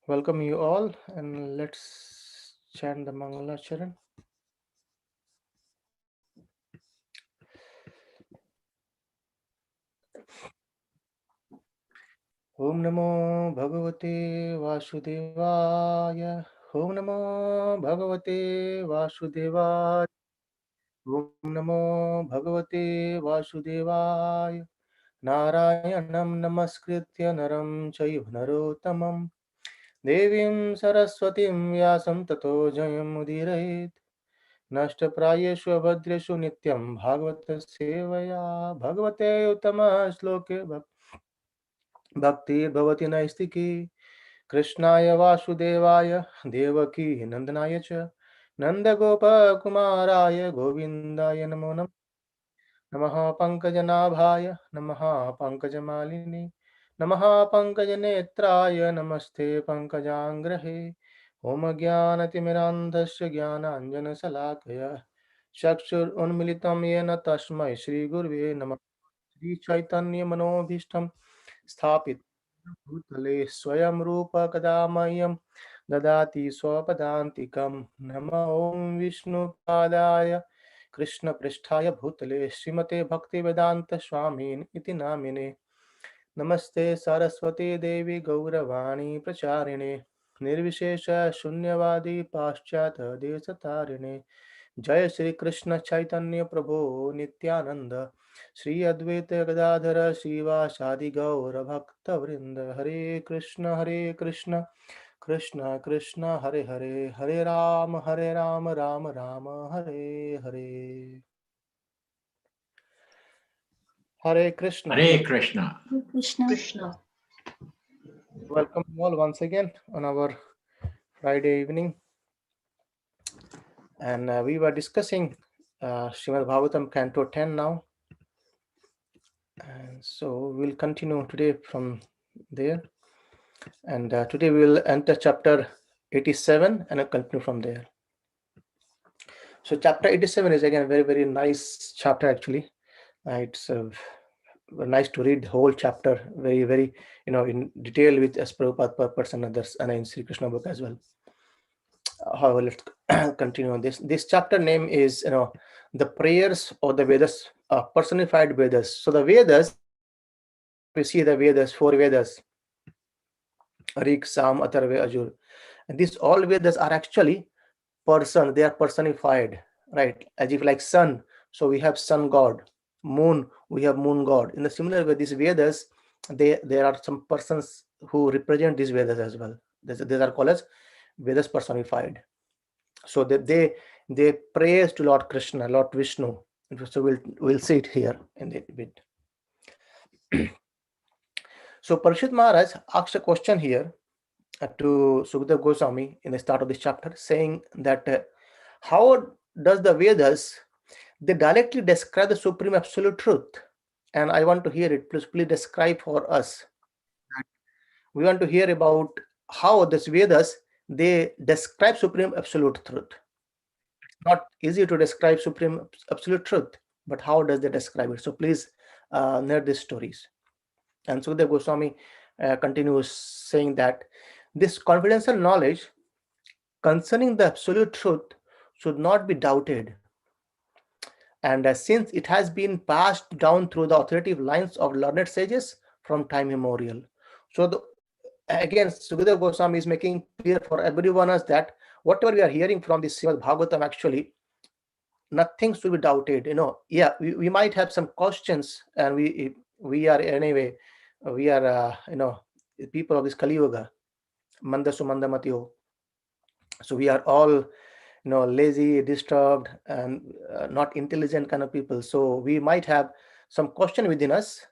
Welcome you all, and let's chant the Mangala Charan. Om Namo Bhagavate Vasudevaya. Om Namo Bhagavate Vasudevaya. Om Namo Bhagavate Vasudevaya. Narayanam Namaskritya Naram Chaiva Narottamam Devim Saraswatim Vyasam Tato Jayam Udirayet नष्टप्रायेषु भद्रेषु नित्यं भागवत सेवया भगवते उत्तम श्लोके भक्तिर्भवति नैस्तिकी कृष्णाय वासुदेवाय देवकी नंदनाय च नन्दगोपकुमाराय गोविन्दाय नमो नमः नमः पङ्कजनाभाय नमः पङ्कजमालिनी नमः पङ्कजनेत्राय नमस्ते पङ्कजाङ्ग्रहे ॐ ज्ञानतिमिरान्धस्य ज्ञानाञ्जनशलाकया चक्षुरुन्मिलितं येन तस्मै श्रीगुर्वे नमः श्रीचैतन्यमनोभीष्टं स्थापितं भूतले स्वयं रूप कदा मह्यं ददाति स्वपदान्तिकं नमो ॐ विष्णुपादाय कृष्णपृष्ठाय भूतले श्रीमते भक्तिवेदान्त स्वामिन् इति नामिने नमस्ते सरस्वती देवी गौरवाणी प्रचारिणे निर्विशेष शून्यवादी पाश्चात्य देशतारिणे जय श्री कृष्ण चैतन्य प्रभु नित्यानंद श्री अद्वैत गदाधर श्रीवासादि गौर भक्त वृंद हरे Krishna Krishna Krishna Hare Hare Hare Ram Ram Ram Hare Hare Hare Krishna. Hare Krishna. Krishna. Welcome all once again on our Friday evening. And we were discussing Srimad Bhagavatam Canto 10 now. And so we'll continue today from there. And today we will enter chapter 87 and continue from there. So chapter 87 is again a very, very nice chapter actually. It's nice to read the whole chapter very, very, in detail with as Prabhupada purpose and others and in Sri Krishna book as well. However, let's continue on this. This chapter name is, the prayers of the Vedas, personified Vedas. So the Vedas, we see the Vedas, 4 Vedas, Rig, Sam, Atharva, Ajur. And these all Vedas are actually they are personified, right? As if like sun, so we have sun god, moon, we have moon god. In the similar way, these Vedas, there are some persons who represent these Vedas as well. These are called as Vedas personified. So that they praise to Lord Krishna, Lord Vishnu. So we'll see it here in the bit. So Parishit Maharaj asked a question here to Sukadeva Goswami in the start of this chapter, saying that how does the Vedas, they directly describe the supreme absolute truth? And I want to hear it. Please describe for us. We want to hear about how this Vedas, they describe supreme absolute truth. It's not easy to describe supreme absolute truth, but how does they describe it? So please narrate these stories. And Sukadeva Goswami continues saying that this confidential knowledge concerning the absolute truth should not be doubted. And since it has been passed down through the authoritative lines of learned sages from time immemorial. So again, Sukadeva Goswami is making clear for everyone else that whatever we are hearing from this Srimad Bhagavatam, actually, nothing should be doubted. Yeah, we might have some questions, and we are anyway, we are, people of this Kali Yuga, Mandasu Mandamatyo. So we are all, lazy, disturbed, and not intelligent kind of people. So we might have some question within us.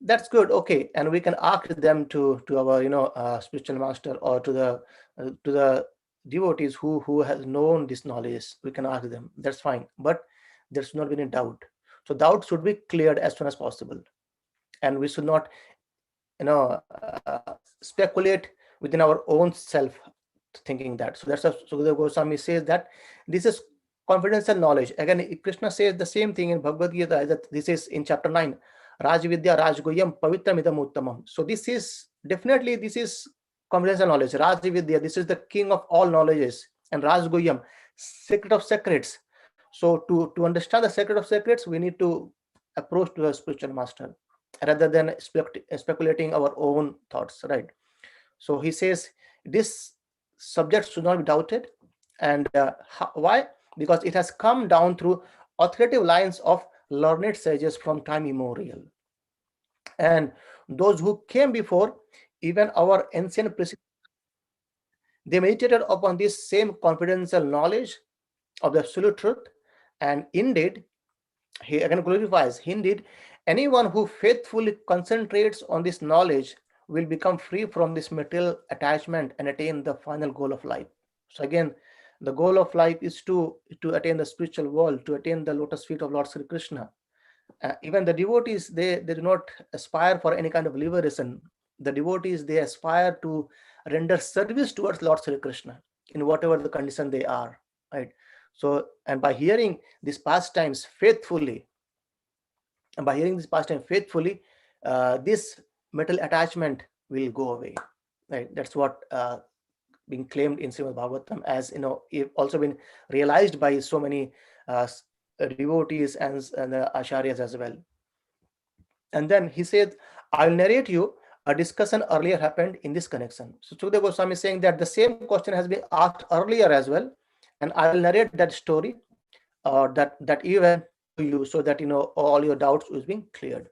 That's good, okay, and we can ask them to our spiritual master or to the devotees who has known this knowledge. We can ask them. That's fine, but there should not be any doubt. So doubt should be cleared as soon as possible, and we should not speculate within our own self, thinking that. So that's what Sukadeva Goswami says, that this is confidential knowledge. Again, Krishna says the same thing in Bhagavad Gita, that this is in chapter 9, Rajvidya Rajgoyam Pavitram Idam Uttamam. So this is definitely, this is confidential knowledge. Raji Vidya, this is the king of all knowledges, and Raj Guhyam, secret of secrets. So to understand the secret of secrets, we need to approach to a spiritual master rather than speculating our own thoughts, right? So he says this subject should not be doubted. And why? Because it has come down through authoritative lines of learned sages from time immemorial. And those who came before, even our ancient precedents, they meditated upon this same confidential knowledge of the absolute truth. And indeed, he again glorifies, indeed, anyone who faithfully concentrates on this knowledge will become free from this material attachment and attain the final goal of life. So again, the goal of life is to attain the spiritual world, to attain the lotus feet of Lord Sri Krishna. Even the devotees, they do not aspire for any kind of liberation. The devotees, they aspire to render service towards Lord Sri Krishna in whatever the condition they are, right? So, and by hearing these pastimes faithfully, this metal attachment will go away, right? That's what being claimed in Srimad Bhagavatam, as also been realized by so many devotees and acharyas as well. And then he said, I'll narrate you a discussion earlier happened in this connection. So Sukadeva Goswami is saying that the same question has been asked earlier as well, and I will narrate that story, that event to you, so that all your doubts is being cleared.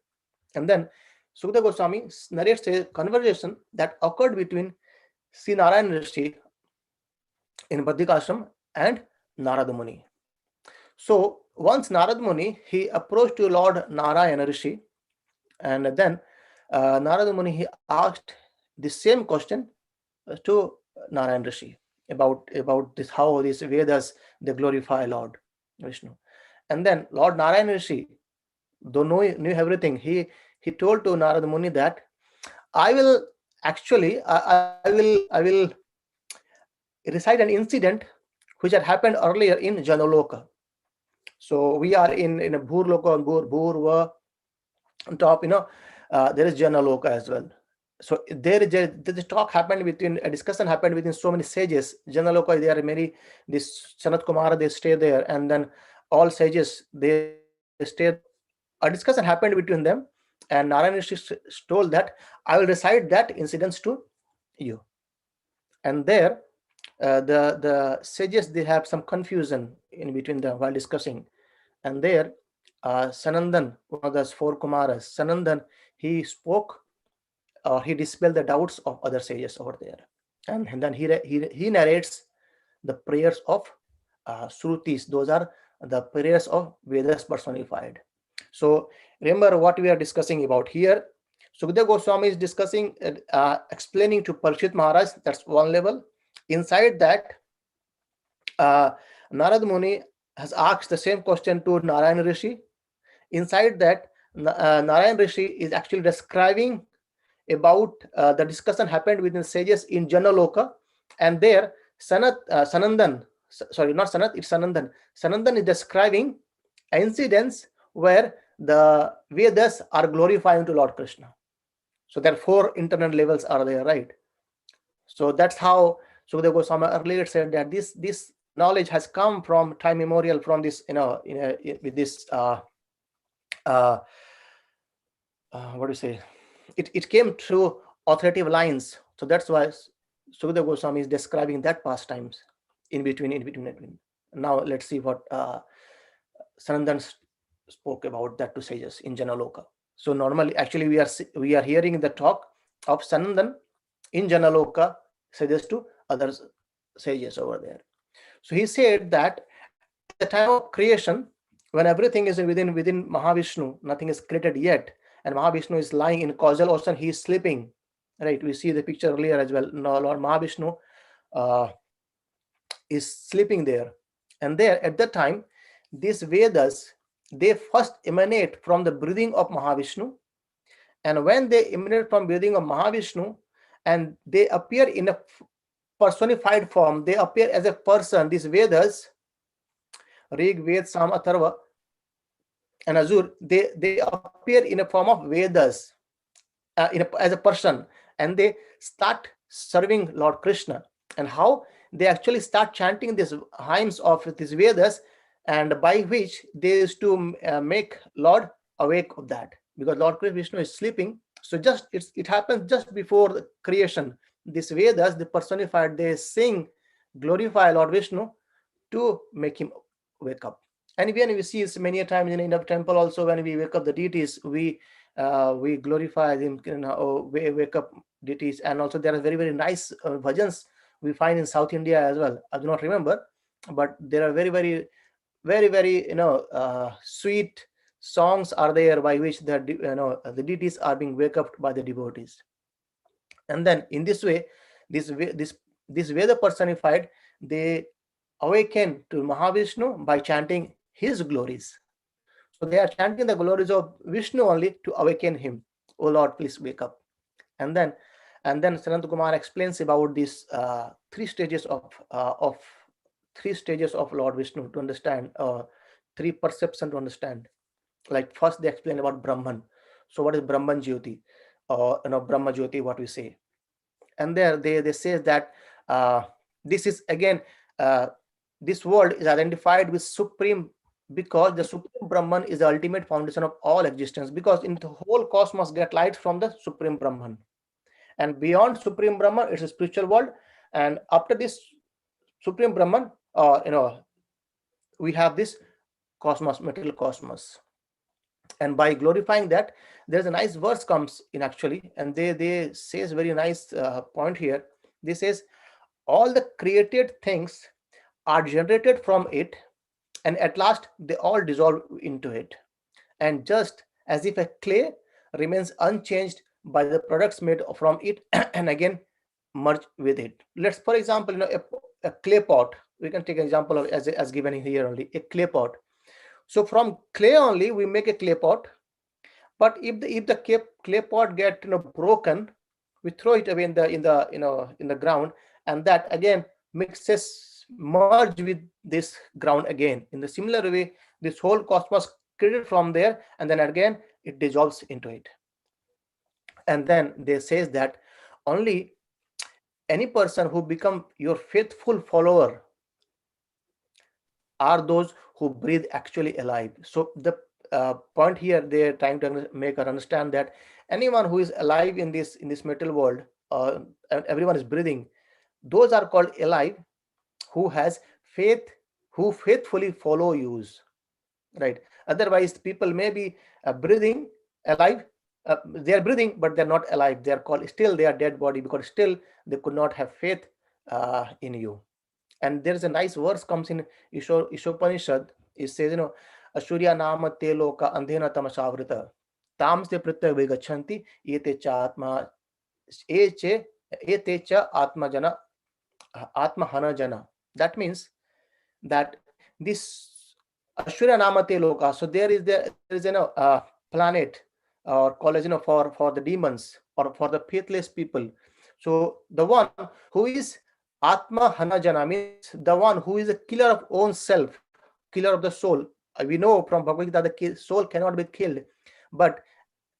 And then Sukadeva Goswami narrates a conversation that occurred between Sri Narayan Rishi in Vṛkāsura and Narada Muni. So once Narada Muni, he approached to Lord Narayana Rishi, and then Narada Muni, he asked the same question to Narayan Rishi about this, how these Vedas, they glorify Lord Vishnu. And then Lord Narayana Rishi, though knew everything, he told to Narada Muni that I will recite an incident which had happened earlier in Janaloka. So we are in a Bhurloka, Bhurva, on top, there is Janaloka as well. So there is a talk happened between, a discussion happened between so many sages. Janaloka, there are many, this Sanat Kumara, they stay there, and then all sages, they stay. A discussion happened between them, and Narayana Rishi told that I will recite that incidents to you. And there, the sages, they have some confusion in between them while discussing. And there, Sanandan, one of those four Kumaras, Sanandan, he spoke, he dispelled the doubts of other sages over there. And then he narrates the prayers of Shrutis. Those are the prayers of Vedas personified. So remember what we are discussing about here. Sukadeva Goswami is discussing, explaining to Parikshit Maharaj. That's one level. Inside that, Narada Muni has asked the same question to Narayana Rishi. Inside that, Narayana Rishi is actually describing about the discussion happened within sages in Janaloka, and there Sanandan, sorry, not Sanat, it's Sanandan. Sanandan is describing incidents where the Vedas are glorifying to Lord Krishna. So there are four internal levels are there, right? So that's how Sukadeva Goswami earlier said that this knowledge has come from time immemorial, from this, with this what do you say? It came through authoritative lines. So that's why Sukadeva Goswami is describing that pastimes in between. Now let's see what Sanandan spoke about that to sages in Janaloka. So normally, actually, we are hearing the talk of Sanandan in Janaloka sages to other sages over there. So he said that at the time of creation, when everything is within Mahavishnu, nothing is created yet, and Mahavishnu is lying in causal ocean, he is sleeping, right? We see the picture earlier as well. Now Lord Mahavishnu is sleeping there, and there at that time, these Vedas, they first emanate from the breathing of Mahavishnu, and when they emanate from breathing of Mahavishnu, and they appear in a personified form, they appear as a person. These Vedas, Rig, Ved, Sam, Atharva, and Azur, they appear in a form of Vedas, as a person, and they start serving Lord Krishna, and how they actually start chanting these hymns of these Vedas, and by which they used to make Lord awake of that, because Lord Vishnu is sleeping. So it happens just before the creation. These Vedas, the personified, they sing, glorify Lord Vishnu to make him wake up. And when we see this many a times in the temple also, when we wake up the deities, we glorify them, we wake up deities. And also there are very, very nice bhajans we find in South India as well. I do not remember, but there are very, very, very, very, sweet songs are there by which the deities are being wake up by the devotees. And then in this way, this Veda personified, they awaken to Mahavishnu by chanting his glories. So they are chanting the glories of Vishnu only to awaken him. Oh Lord, please wake up. And then Sanat Kumar explains about these three stages of Lord Vishnu to understand, three perception to understand. Like first they explain about Brahman. So what is Brahman Jyoti, or Brahma Jyoti, what we say? And there they say that this is again, uh, this world is identified with supreme, because the supreme Brahman is the ultimate foundation of all existence, because in the whole cosmos get light from the supreme Brahman, and beyond supreme Brahman it's a spiritual world, and after this supreme Brahman, we have this cosmos, material cosmos. And by glorifying that, there's a nice verse comes in actually, and they says very nice point here. This says all the created things are generated from it, and at last they all dissolve into it, and just as if a clay remains unchanged by the products made from it and again merge with it. Let's, for example, a clay pot, we can take an example of as given here only, a clay pot. So from clay only we make a clay pot, but if the clay pot get broken, we throw it away in the ground, and that again mixes, merge with this ground again. In the similar way, this whole cosmos created from there, and then again it dissolves into it. And then they says that only any person who become your faithful follower are those who breathe actually alive. So the point here they are trying to make us understand that anyone who is alive in this metal world, and everyone is breathing, those are called alive, who has faith, who faithfully follow yous, right? Otherwise people may be breathing alive, they are breathing but they're not alive, they are called, still they are dead body, because still they could not have faith in you. And there is a nice verse comes in Ishopanishad. It says, Ashurya nama te loka andhena tamasavrita tams te pritya vigachanti ete cha atma ete cha atma jana atma hana jana. That means that this Ashurya nama te loka, so there is planet or college for the demons or for the faithless people. So the one who is Atma Hanajana means the one who is a killer of own self, killer of the soul. We know from Bhagavad Gita the soul cannot be killed, but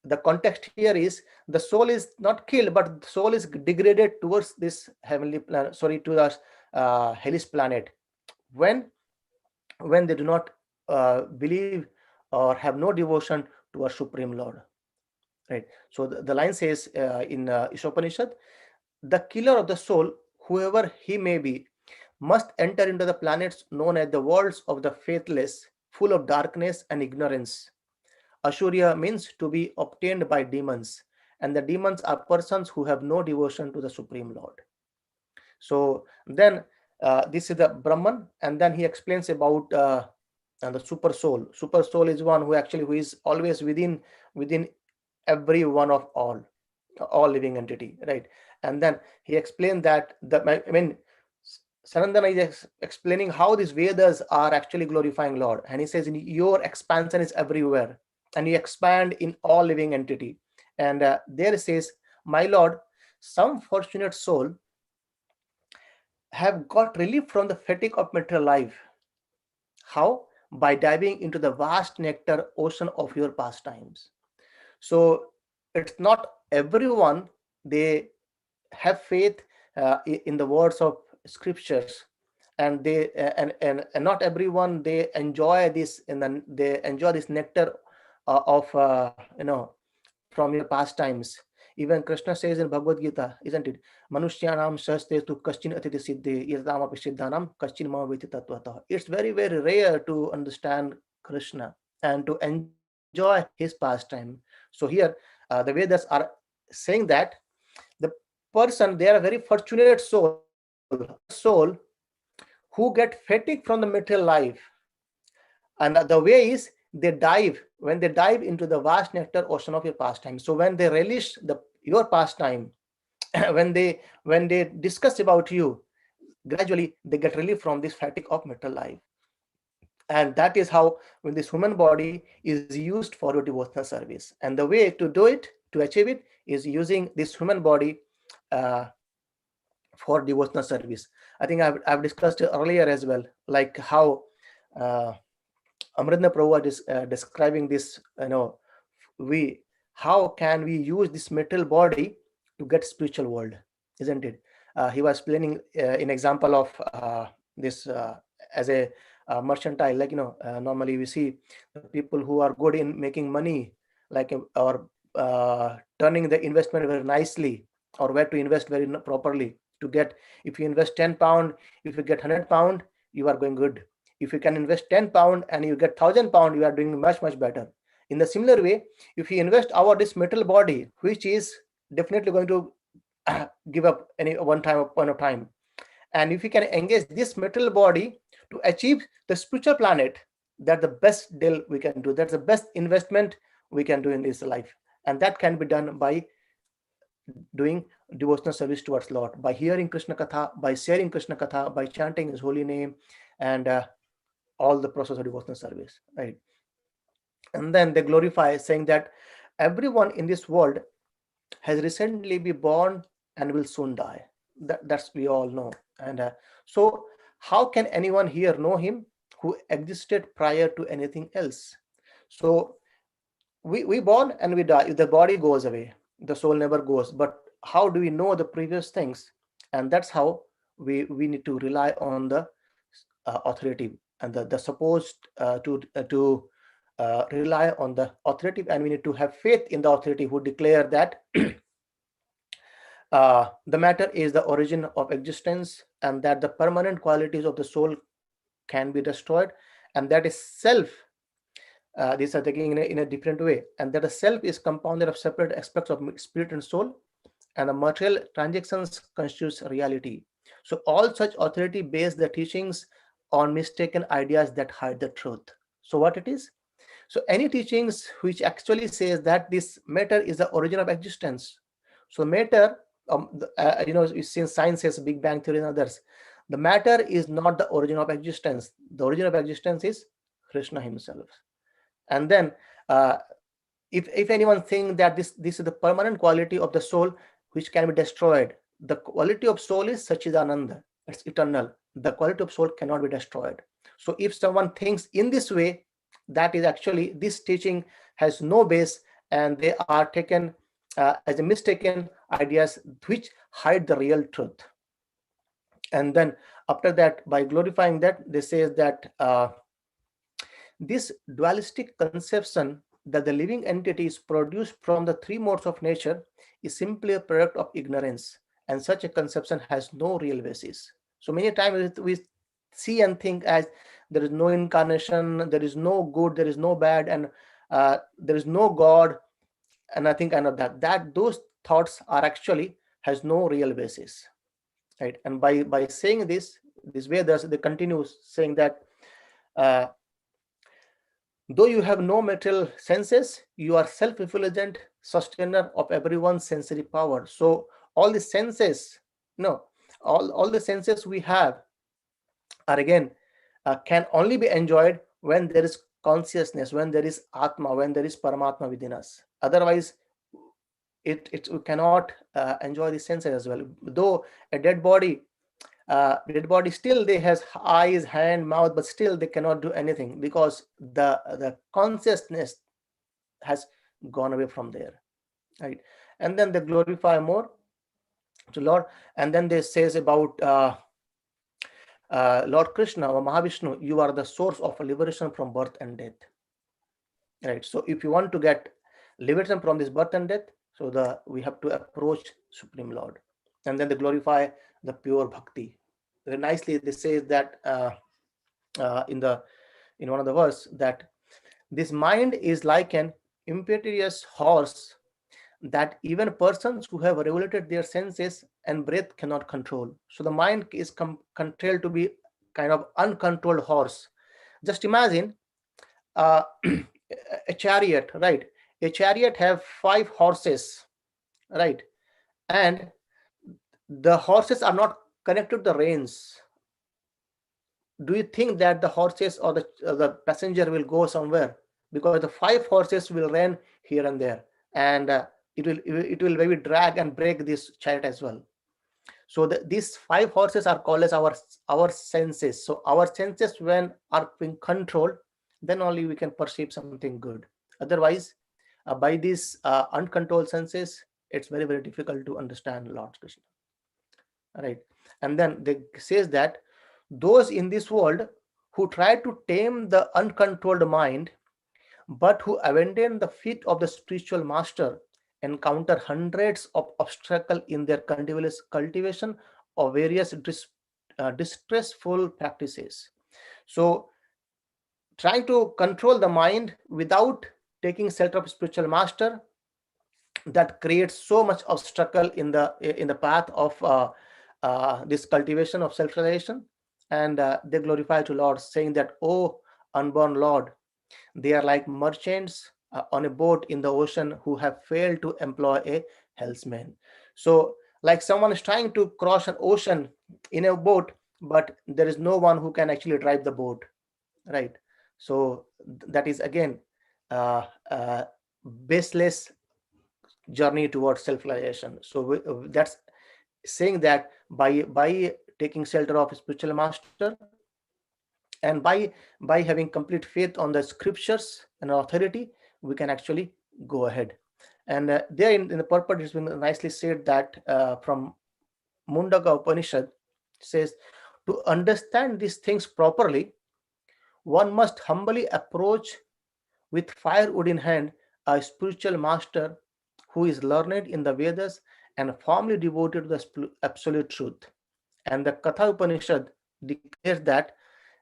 the context here is the soul is not killed, but the soul is degraded towards this heavenly planet, sorry, to the hellish planet, when they do not believe or have no devotion to our Supreme Lord. Right. So the line says in Ishopanishad, the killer of the soul, whoever he may be, must enter into the planets known as the worlds of the faithless, full of darkness and ignorance. Ashurya means to be obtained by demons, and the demons are persons who have no devotion to the Supreme Lord. So then this is the Brahman, and then he explains about the super soul. Super soul is one who is always within every one of all living entity, right? And then he explained that Sanandana is explaining how these Vedas are actually glorifying Lord, and he says your expansion is everywhere, and you expand in all living entity. And there it says, my Lord, some fortunate soul have got relief from the fatigue of material life. How? By diving into the vast nectar ocean of your pastimes. So it's not everyone they have faith in the words of scriptures, and they and not everyone they enjoy this, and then they enjoy this nectar of from your pastimes. Even Krishna says in Bhagavad Gita, isn't it? Manushyanam saste tu kaschin atiti siddhi yadamapi siddhanam kaschin mamaviti tattvataha. It's very, very rare to understand Krishna and to enjoy his pastime. So here, the Vedas are saying that the person, they are a very fortunate soul, soul who get fatigue from the material life. And the way is they dive, when they dive into the vast nectar ocean of your pastime. So when they relish your pastime, when they discuss about you, gradually they get relief from this fatigue of material life. And that is how, when this human body is used for your devotional service, and the way to do it, to achieve it, is using this human body uh, for devotional service. I think I've discussed it earlier as well, like how uh, Amritna Prabhupada is describing this, we how can we use this material body to get spiritual world, isn't it? He was explaining an example of this as a mercantile, like normally we see the people who are good in making money, like or turning the investment very nicely, or where to invest very properly to get. If you invest 10 pound, if you get 100 pound, you are going good. If you can invest 10 pound and you get 1,000 pound, you are doing much, much better. In the similar way, if you invest our this metal body, which is definitely going to give up any one point of time, and if you can engage this metal body to achieve the spiritual planet, that's the best deal we can do. That's the best investment we can do in this life. And that can be done by doing devotional service towards Lord, by hearing Krishna Katha, by sharing Krishna Katha, by chanting his holy name, and all the process of devotional service, right? And then they glorify, saying that everyone in this world has recently been born and will soon die. That's we all know. And so how can anyone here know him who existed prior to anything else? So we born and we die. If the body goes away, the soul never goes. But how do we know the previous things? And that's how we need to rely on the authority, and the supposed to rely on the authority, and we need to have faith in the authority who declare that the matter is the origin of existence, and that the permanent qualities of the soul can be destroyed, and that is self. These are taking in a different way, and that the self is compounded of separate aspects of spirit and soul, and the material transactions constitutes reality. So all such authority base the teachings on mistaken ideas that hide the truth. So what it is? So any teachings which actually says that this matter is the origin of existence. So matter, since science says Big Bang theory and others, the matter is not the origin of existence. The origin of existence is Krishna himself. And then uh, if anyone think that this is the permanent quality of the soul which can be destroyed, the quality of soul is Sachidananda, it's eternal. The quality of soul cannot be destroyed. So if someone thinks in this way, that is actually, this teaching has no base, and they are taken as a mistaken ideas which hide the real truth. And then after that, by glorifying that, they say that this dualistic conception that the living entity is produced from the three modes of nature is simply a product of ignorance, and such a conception has no real basis. So many times we see and think as there is no incarnation, there is no good, there is no bad, and there is no God, and I think I know that those thoughts are actually has no real basis, right? And by saying this way, they continue saying that uh, though you have no material senses, you are self-effulgent sustainer of everyone's sensory power. So all the senses, no, all the senses we have are again can only be enjoyed when there is consciousness, when there is Atma, when there is Paramatma within us. Otherwise, we cannot enjoy the senses as well. Though a dead body still they has eyes, hand, mouth, but still they cannot do anything because the consciousness has gone away from there, right? And then they glorify more, to Lord. And then they says about Lord Krishna or Mahavishnu, you are the source of liberation from birth and death. Right. So if you want to get liberation from this birth and death, so we have to approach Supreme Lord, and then they glorify the pure bhakti. Very nicely they say that in one of the verse that this mind is like an impetuous horse that even persons who have regulated their senses and breath cannot control. So the mind is controlled to be kind of uncontrolled horse. Just imagine uh, a chariot, right? A chariot have 5 horses, right? And the horses are not connected to the reins. Do you think that the horses or the passenger will go somewhere? Because the 5 horses will run here and there, and it will maybe drag and break this chariot as well. So these 5 horses are called as our senses. So our senses, when are being controlled, then only we can perceive something good. Otherwise, by these uncontrolled senses, it's very, very difficult to understand Lord Krishna. Right. And then they says that those in this world who try to tame the uncontrolled mind, but who abandon the feet of the spiritual master, encounter hundreds of obstacles in their cultivation of various distressful practices. So trying to control the mind without taking shelter of spiritual master, that creates so much obstacle in the path of this cultivation of self-realization. And they glorify to Lord, saying that, oh unborn Lord, they are like merchants on a boat in the ocean who have failed to employ a helmsman. So like someone is trying to cross an ocean in a boat, but there is no one who can actually drive the boat, right? So that is again uh, uh, baseless journey towards self-realization. So that's saying that by taking shelter of spiritual master, and by having complete faith on the scriptures and authority, we can actually go ahead. And there in the purport, it's been nicely said that from Mundaka Upanishad, says, to understand these things properly, one must humbly approach with firewood in hand a spiritual master who is learned in the Vedas and firmly devoted to the absolute truth. And the Katha Upanishad declares that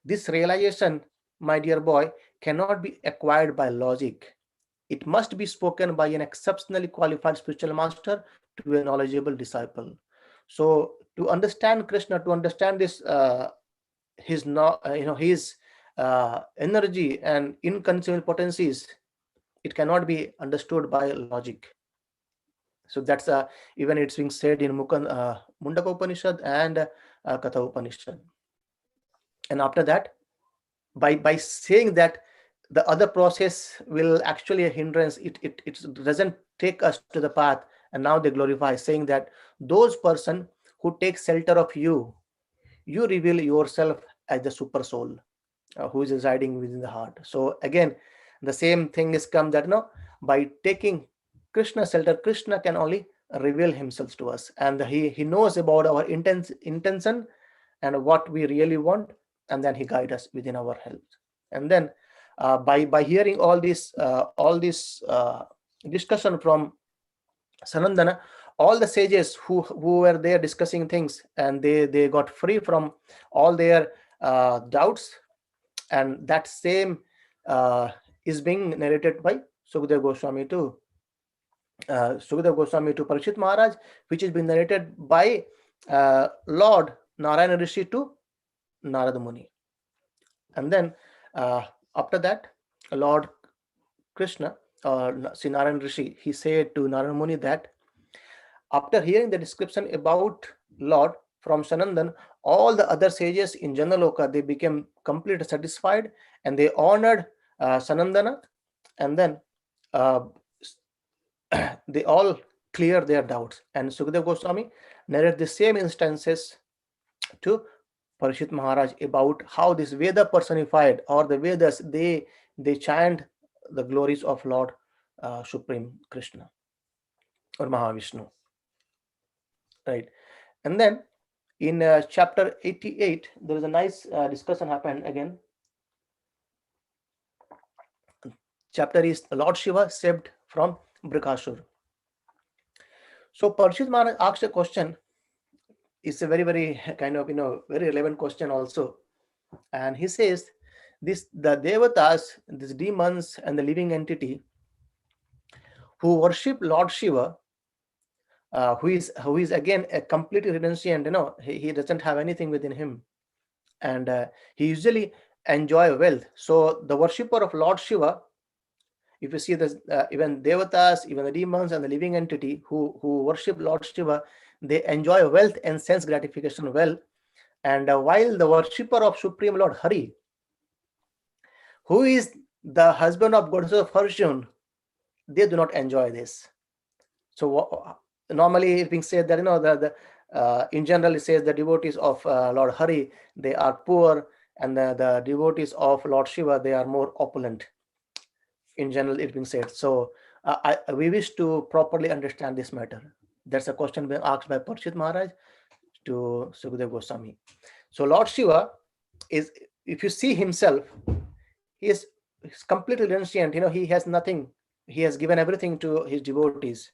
this realization, my dear boy, cannot be acquired by logic. It must be spoken by an exceptionally qualified spiritual master to a knowledgeable disciple. So to understand Krishna, to understand this, his energy and inconceivable potencies, it cannot be understood by logic. So that's even it's being said in Mundaka Upanishad and Katha Upanishad. And after that, by saying that the other process will actually a hindrance, it doesn't take us to the path. And now they glorify, saying that those person who take shelter of you, you reveal yourself as the super soul who is residing within the heart. So again, the same thing is come that by taking Krishna shelter, Krishna can only reveal himself to us, and he knows about our intention and what we really want, and then he guides us within our health. And then by hearing all this discussion from Sanandana, all the sages who were there discussing things, and they got free from all their doubts. And that same is being narrated by Sukadeva Goswami to Parikshit Maharaj, which is being narrated by Lord Narayana Rishi to Narada Muni. And then after that, Lord Krishna, Sri Narayana Rishi, he said to Narada Muni that after hearing the description about Lord from Sanandan, all the other sages in Janaloka, they became completely satisfied, and they honored Sanandana, and then they all clear their doubts. And Sukadeva Goswami narrated the same instances to Parikshit Maharaj about how this Veda personified, or the Vedas, they chant the glories of Lord Supreme Krishna or Mahavishnu. right? And then in chapter 88, there is a nice discussion happened again. Chapter is Lord Shiva saved from Vṛkāsura. So Parshit Maharaj asked a question. It's a very, very kind of, very relevant question also. And he says, the devatas, these demons and the living entity who worship Lord Shiva, who is again a completely renunciant, he doesn't have anything within him, and he usually enjoy wealth. So the worshipper of Lord Shiva, if you see this, even devatas, even the demons and the living entity who worship Lord Shiva, they enjoy wealth and sense gratification well. And while the worshipper of Supreme Lord Hari, who is the husband of goddess of fortune, they do not enjoy this. So normally it's being said that in general it says the devotees of Lord Hari, they are poor, and the devotees of Lord Shiva, they are more opulent. In general it's being said. So we wish to properly understand this matter. That's a question being asked by Parshit Maharaj to Sukadeva Goswami. So Lord Shiva is, if you see himself, he's completely renunciant. He has nothing. He has given everything to his devotees.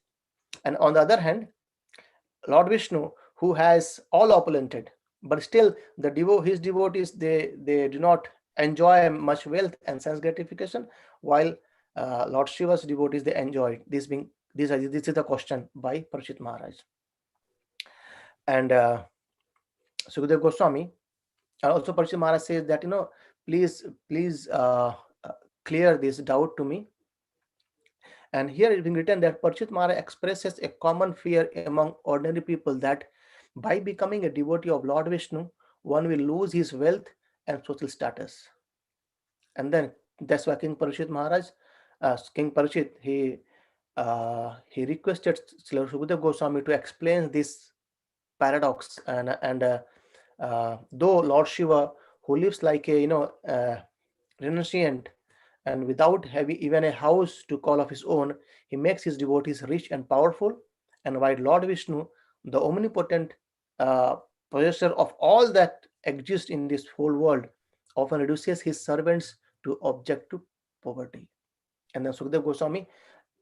And on the other hand, Lord Vishnu, who has all opulented, but still his devotees, they do not enjoy much wealth and sense gratification, while Lord Shiva's devotees, they enjoy this. This is the question by Parshit Maharaj. And Sukadeva Goswami, also Parshit Maharaj says that please clear this doubt to me. And here it's been written that Parshit Maharaj expresses a common fear among ordinary people that by becoming a devotee of Lord Vishnu, one will lose his wealth and social status. And then that's why King Parshit Maharaj, King Parshit, he requested Srila Sukadeva Goswami to explain this paradox. And though Lord Shiva, who lives like a renunciant, and without having even a house to call of his own, he makes his devotees rich and powerful. And while Lord Vishnu, the omnipotent possessor of all that exists in this whole world, often reduces his servants to object to poverty. And then Sukadeva Goswami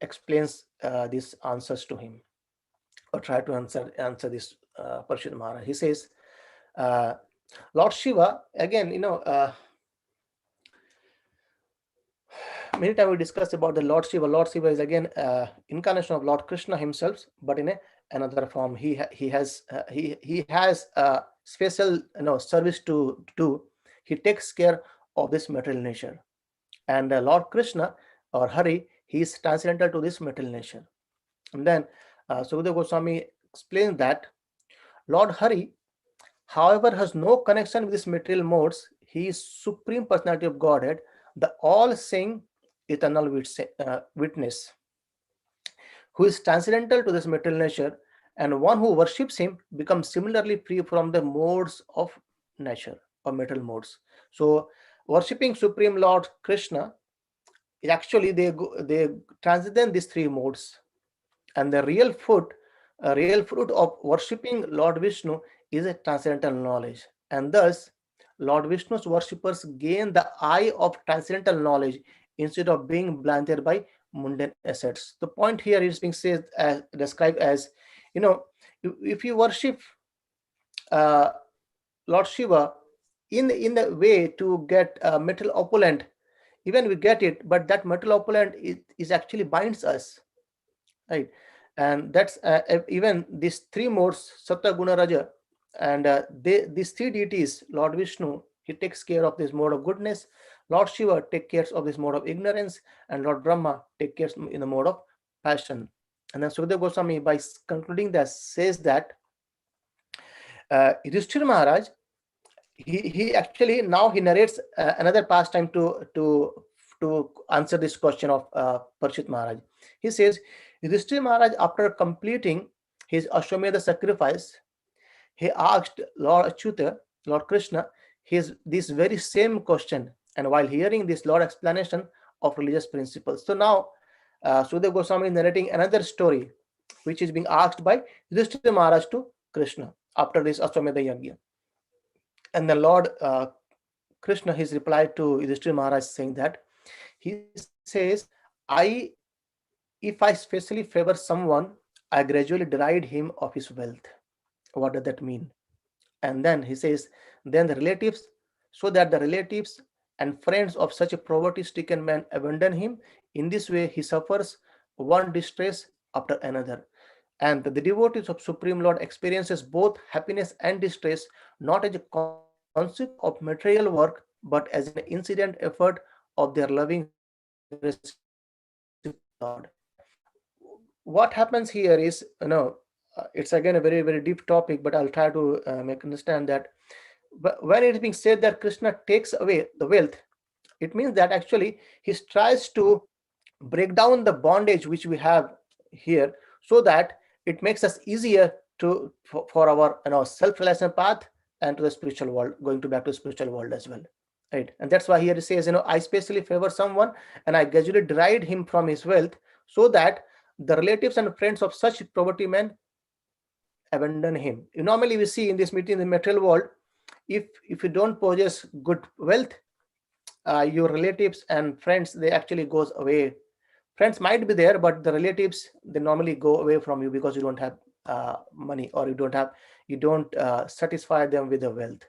explains these answers to him, or try to answer this Parshit Maharaj. He says, Lord Shiva, again, many times we discuss about the Lord Shiva. Lord Shiva is again incarnation of Lord Krishna himself, but in another form. He has special service to do. He takes care of this material nature, and Lord Krishna or Hari, he is transcendental to this material nature. And then Sukadeva Goswami explains that Lord Hari, however, has no connection with these material modes. He is Supreme Personality of Godhead, the all-seeing eternal witness, who is transcendental to this material nature, and one who worships him becomes similarly free from the modes of nature or material modes. So worshipping Supreme Lord Krishna, actually they transcend these three modes, and the real fruit of worshipping Lord Vishnu is a transcendental knowledge, and thus Lord Vishnu's worshippers gain the eye of transcendental knowledge instead of being blinded by mundane assets. The point here is being described as, if you worship Lord Shiva in the way to get material opulent, even we get it, but that material opulent is actually binds us, right? And that's even these three modes, Sattva, Guna, Raja, and these three deities, Lord Vishnu, he takes care of this mode of goodness. Lord Shiva takes care of this mode of ignorance, and Lord Brahma takes care in the mode of passion. And then Sukadeva Goswami, by concluding that, says that Yudhishthira Maharaj, he actually now he narrates another pastime to answer this question of Parshit Maharaj. He says, Yudhishthira Maharaj, after completing his Ashwamedha sacrifice, he asked Lord Achyuta, Lord Krishna, this very same question, and while hearing this Lord explanation of religious principles. So now Sukadeva Goswami is narrating another story, which is being asked by Yudhishthira Maharaj to Krishna after this Ashwamedha Yajna. And the Lord Krishna, his reply to Yudhishthira Maharaj saying that, he says, I, if I specially favor someone, I gradually deride him of his wealth. What does that mean? And then he says, then the relatives, so that the relatives and friends of such a poverty-stricken man abandon him. In this way, he suffers one distress after another. And the devotees of Supreme Lord experiences both happiness and distress, not as a consequence of material work, but as an incident effort of their loving reciprocity to the Lord. What happens here is, it's again a very, very deep topic, but I'll try to make understand that when it's being said that Krishna takes away the wealth, it means that actually he tries to break down the bondage which we have here, so that it makes us easier to for our self-realization path and to the spiritual world, going to back to the spiritual world as well, right? And that's why here it says, I specially favor someone and I gradually deride him from his wealth, so that the relatives and friends of such poverty men abandon him. Normally we see in this meeting in the material world, if you don't possess good wealth, your relatives and friends, they actually goes away. Friends might be there, but the relatives, they normally go away from you because you don't have money, or you don't satisfy them with the wealth,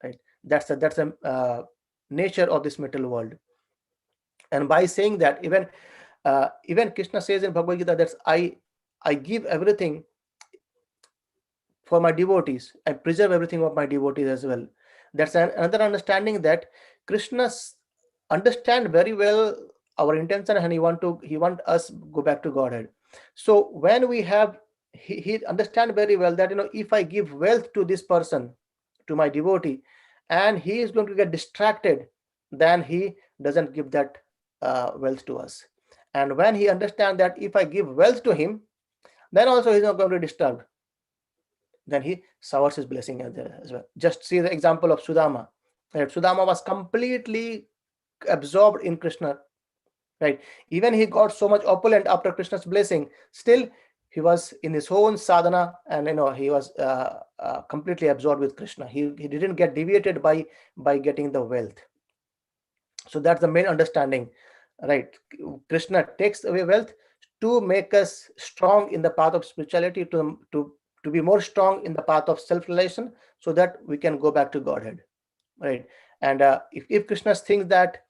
right? That's a nature of this material world. And by saying that, even Krishna says in Bhagavad Gita that I give everything for my devotees, I preserve everything of my devotees as well. That's another understanding, that Krishna understand very well our intention, and he want us go back to Godhead. So when we have, he understand very well that if I give wealth to this person, to my devotee, and he is going to get distracted, then he doesn't give that wealth to us. And when he understand that if I give wealth to him, then also he's not going to be disturbed, then he showers his blessing as well. Just see the example of Sudama. Right? Sudama was completely absorbed in Krishna, right? Even he got so much opulent after Krishna's blessing, still he was in his own sadhana, and he was completely absorbed with Krishna. He didn't get deviated by getting the wealth. So that's the main understanding, right? Krishna takes away wealth to make us strong in the path of spirituality, to be more strong in the path of self-realization, so that we can go back to Godhead, right? And if Krishna thinks that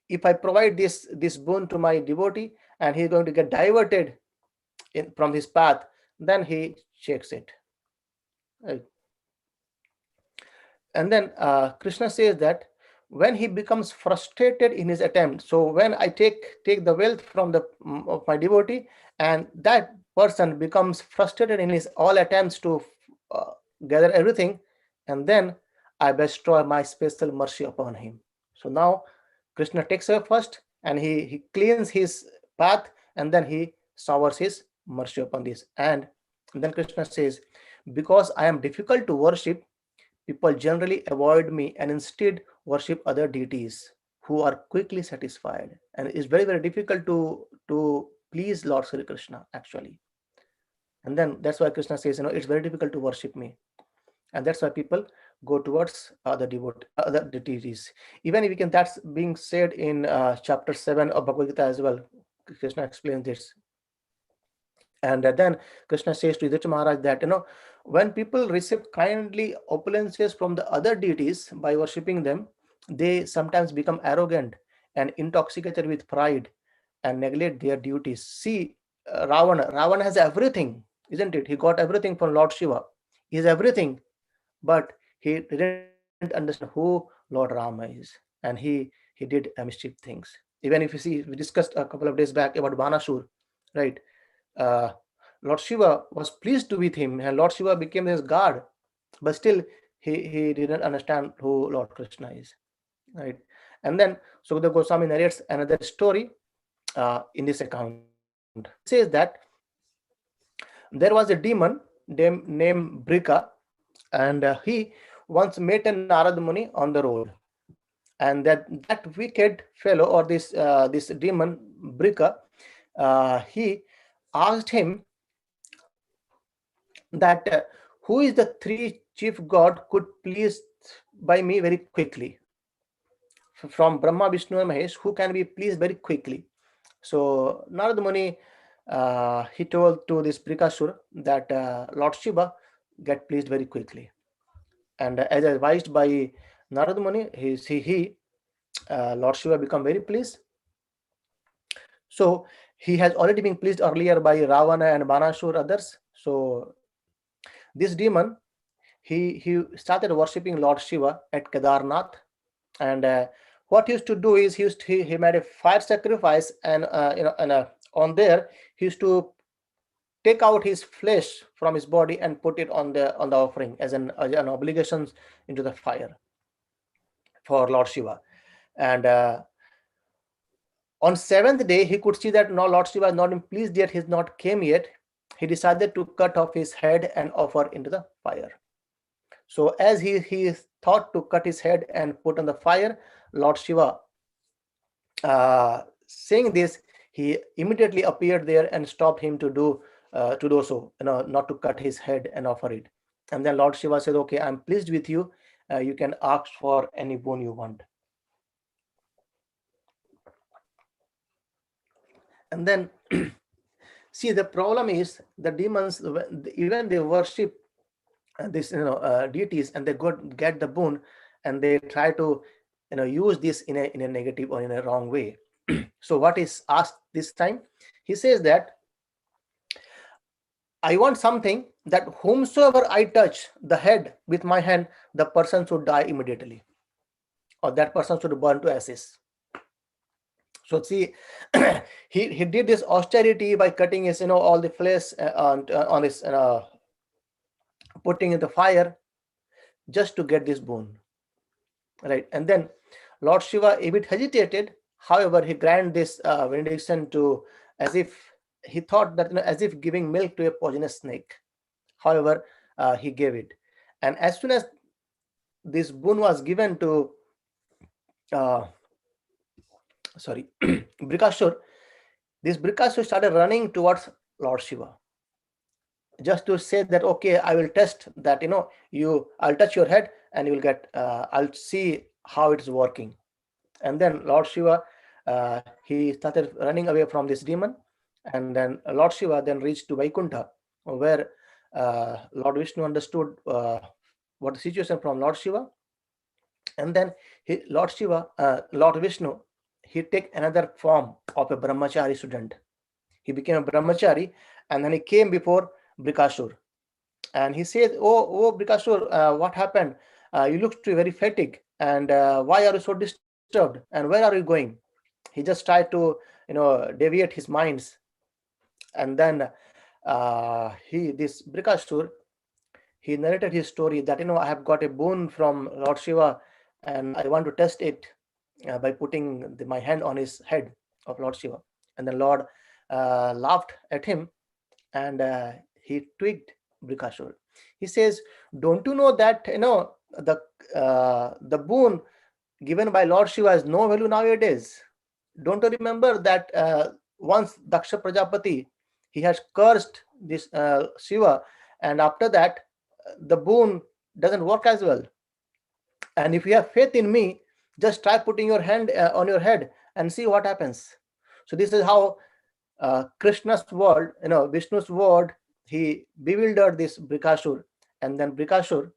if I provide this boon to my devotee and he's going to get diverted from his path, then he shakes it, right? And then Krishna says that when he becomes frustrated in his attempt, so when I take the wealth from of my devotee, and that person becomes frustrated in his all attempts to uh, gather everything, and then I bestow my special mercy upon him. So now Krishna takes away first, and he cleans his path, and then he showers his mercy upon this. And then Krishna says, because I am difficult to worship, people generally avoid me and instead worship other deities who are quickly satisfied. And it's very, very difficult to please Lord Sri Krishna, actually. And then that's why Krishna says, it's very difficult to worship me. And that's why people go towards other deities. Even if we can, that's being said in chapter 7 of Bhagavad Gita as well. Krishna explains this. And then Krishna says to Yudhishthira Maharaj that, when people receive kindly opulences from the other deities by worshipping them, they sometimes become arrogant and intoxicated with pride and neglect their duties. See, Ravana has everything, isn't it? He got everything from Lord Shiva. He has everything, but he didn't understand who Lord Rama is, and he did mischief things. Even if you see, we discussed a couple of days back about Banasur, right? uh, Lord Shiva was pleased to with him, and Lord Shiva became his god, but still he didn't understand who Lord Krishna is, right? And then Sukadeva Goswami narrates another story in this account. He says that there was a demon named Vṛkā, and he once met a Narad Muni on the road, and that wicked fellow, or this demon Vṛkā, he asked him that who is the three chief god could please by me very quickly? From Brahma, Vishnu, and Mahesh, who can be pleased very quickly? So Narad Muni, he told to this Vṛkāsura that Lord Shiva get pleased very quickly. And as advised by Narad Muni, Lord Shiva become very pleased. So he has already been pleased earlier by Ravana and Banasur others. So this demon, he started worshipping Lord Shiva at Kedarnath, and what he used to do is he made a fire sacrifice, and on there he used to take out his flesh from his body and put it on the offering as an obligation into the fire for Lord Shiva. And on seventh day, he could see that no, Lord Shiva is not pleased yet, he's not came yet. He decided to cut off his head and offer into the fire. So as he thought to cut his head and put on the fire, Lord Shiva, saying this, he immediately appeared there and stopped him to do so, not to cut his head and offer it. And then Lord Shiva said, okay, I'm pleased with you. You can ask for any boon you want. And then see, the problem is the demons, even they worship this deities, and they get the boon, and they try to use this in a negative or in a wrong way. So what is asked this time? He says that I want something that whomsoever I touch the head with my hand, the person should die immediately, or that person should burn to ashes. So see, he did this austerity by cutting his all the flesh on this putting in the fire, just to get this boon, right? And then Lord Shiva a bit hesitated. However, he granted this benediction to, as if he thought that as if giving milk to a poisonous snake. However, he gave it, and as soon as this boon was given to Vṛkāsura, this Vṛkāsura started running towards Lord Shiva, just to say that, okay, I will test that, I'll touch your head and you will get, I'll see how it's working. And then Lord Shiva, he started running away from this demon, and then Lord Shiva then reached to Vaikuntha, where Lord Vishnu understood what the situation from Lord Shiva. And then Lord Vishnu, he take another form of a brahmachari student. He became a brahmachari, and then he came before Vṛkāsura, and he said, oh Vṛkāsura, what happened? You look to be very fatigued, and why are you so disturbed, and where are you going? He just tried to deviate his minds. And then this Vṛkāsura, he narrated his story that I have got a boon from Lord Shiva, and I want to test it by putting my hand on his head of Lord Shiva. And the Lord laughed at him, and he tweaked Vṛkāsura. He says, don't you know that the boon given by Lord Shiva has no value nowadays? Don't you remember that once Daksha Prajapati, he has cursed this Shiva, and after that the boon doesn't work as well. And if you have faith in me, just try putting your hand on your head and see what happens. So this is how Krishna's word, Vishnu's word, he bewildered this Vṛkāsura. And then Vṛkāsura,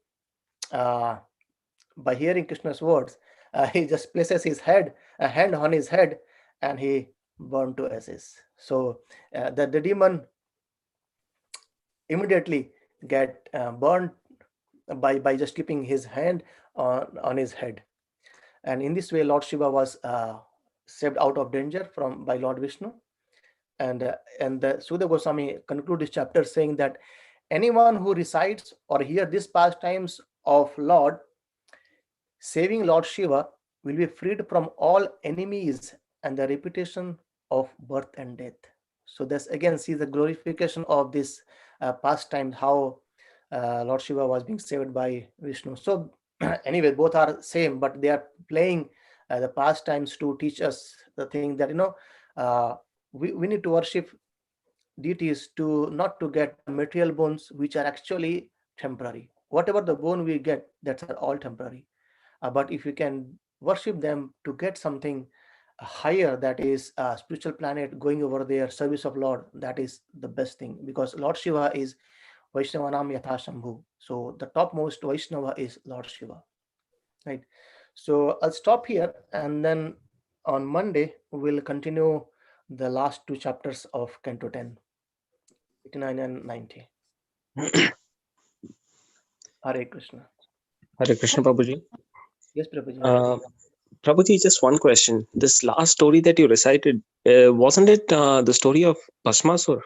by hearing Krishna's words, he just places a hand on his head, and he burned to ashes. So the demon immediately get burned by just keeping his hand on his head. And in this way, Lord Shiva was saved out of danger by Lord Vishnu. And Sukadeva Goswami concludes this chapter saying that anyone who recites or hears these pastimes of Lord, saving Lord Shiva, will be freed from all enemies and the reputation of birth and death. So this again sees the glorification of this pastime, how Lord Shiva was being saved by Vishnu. So anyway, both are same, but they are playing the pastimes to teach us the thing that we need to worship deities to not to get material boons, which are actually temporary. Whatever the boon we get, that's all temporary. But if you can worship them to get something higher, that is a spiritual planet going over there, service of Lord, that is the best thing, because Lord Shiva is Vaishnavanam Yatha Shambhu. So the topmost Vaishnava is Lord Shiva, right? So I'll stop here, and then on Monday we'll continue the last two chapters of Canto 10, 89 and 90. Hare Krishna. Hare Krishna, Prabhuji. Yes, Prabhuji. Prabhuji, just one question. This last story that you recited, wasn't it the story of Bhasmasur?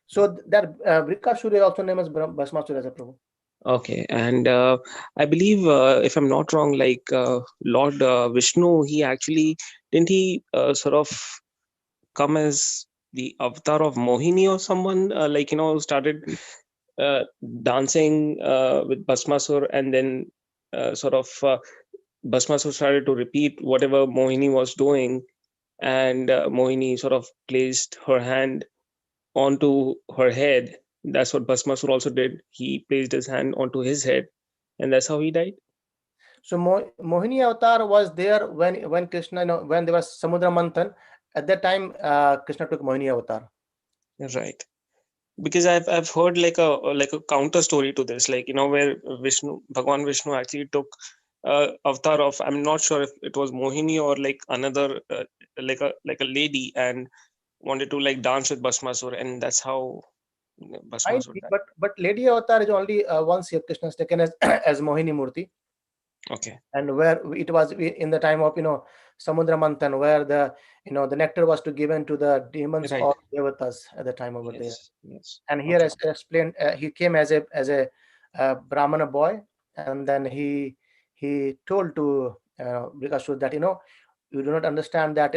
So that Vṛkāsura is also named as Bhasmasura as a Prabhu. Okay, and I believe, if I'm not wrong, like Lord Vishnu, he actually didn't he sort of come as the avatar of Mohini or someone, like started uh, dancing with Bhasmasur, and then sort of Bhasmasur started to repeat whatever Mohini was doing, and Mohini sort of placed her hand onto her head. That's what Bhasmasur also did. He placed his hand onto his head, and that's how he died. So Mohini avatar was there when Krishna, when there was Samudra Manthan. At that time, Krishna took Mohini avatar. Right. Because I've heard like a counter story to this, like where Bhagwan Vishnu actually took avatar of, I'm not sure if it was Mohini or like another like a lady, and wanted to like dance with Bhasmasur, and that's how Might Bhasmasur be, died. but lady avatar is only once here Krishna is taken as as Mohini Murti, Okay. and where it was in the time of Samudra Manthan, where the nectar was to given to the demons Right. or devatas at the time over there. Yes. And here, Okay. as I explained, he came as a Brahmana boy, and then he told to Vṛkāsura that you do not understand that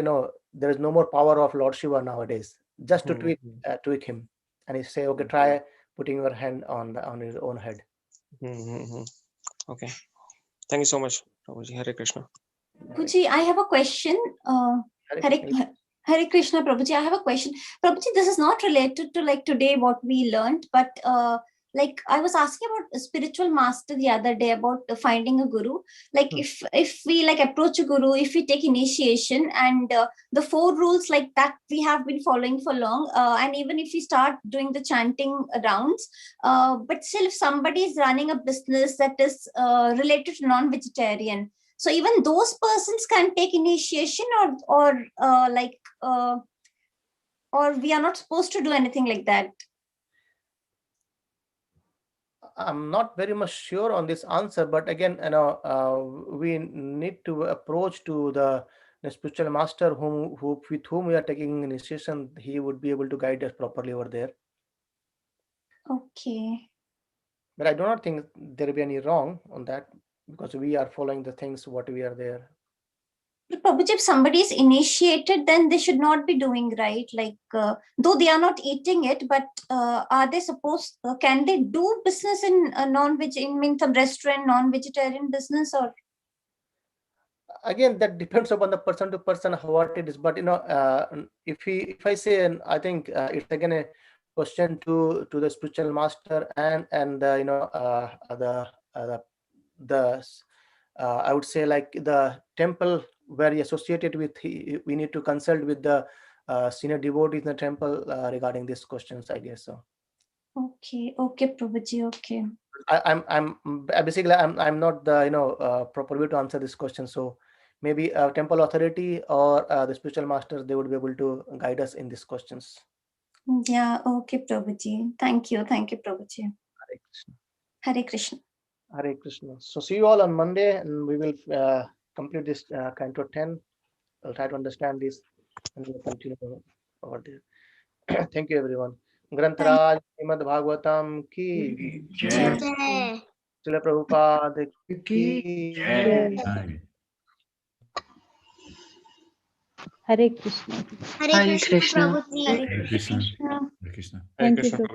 there is no more power of Lord Shiva nowadays. Just to tweak him, and he say, okay, try putting your hand on his own head. Okay. Thank you so much, Prabhuji. Hare Krishna. Prabhuji, I have a question. Hare Krishna, Prabhuji, I have a question. Prabhuji, this is not related to like today what we learned, but like I was asking about a spiritual master the other day about finding a guru. Like if we like approach a guru, if we take initiation, and the 4 rules like that we have been following for long, and even if we start doing the chanting rounds, but still if somebody is running a business that is related to non-vegetarian, so even those persons can take initiation, or we are not supposed to do anything like that. I'm not very much sure on this answer, but again, we need to approach to the spiritual master with whom we are taking initiation. He would be able to guide us properly over there. Okay. But I do not think there will be any wrong on that, because we are following the things what we are there. Prabhuji, if somebody is initiated, then they should not be doing, right? Like, though they are not eating it, but are they supposed, can they do business in non-veg, in some restaurant, non-vegetarian business, or? Again, that depends upon the person to person what it is. But if I say, and I think it's again a question to the spiritual master and the I would say like the temple where he associated with. We need to consult with the senior devotees in the temple regarding these questions, I guess so. Okay, Prabhuji, okay. I'm basically I'm not the proper way to answer this question. So maybe a temple authority or the spiritual masters, they would be able to guide us in these questions. Yeah, okay, Prabhuji. Thank you, Prabhuji. Hare Krishna. Hare Krishna. Hare Krishna. So see you all on Monday, and we will complete this Canto 10. I'll try to understand this, and we'll continue over there. Thank you, everyone. Grantaraj Srimad Bhagavatam ki Jai. Srila Prabhupada ki Jai. Hare Krishna. Hare Krishna, Prabhuji. Hare Krishna. Hare Krishna. Thank you, Prabhuji.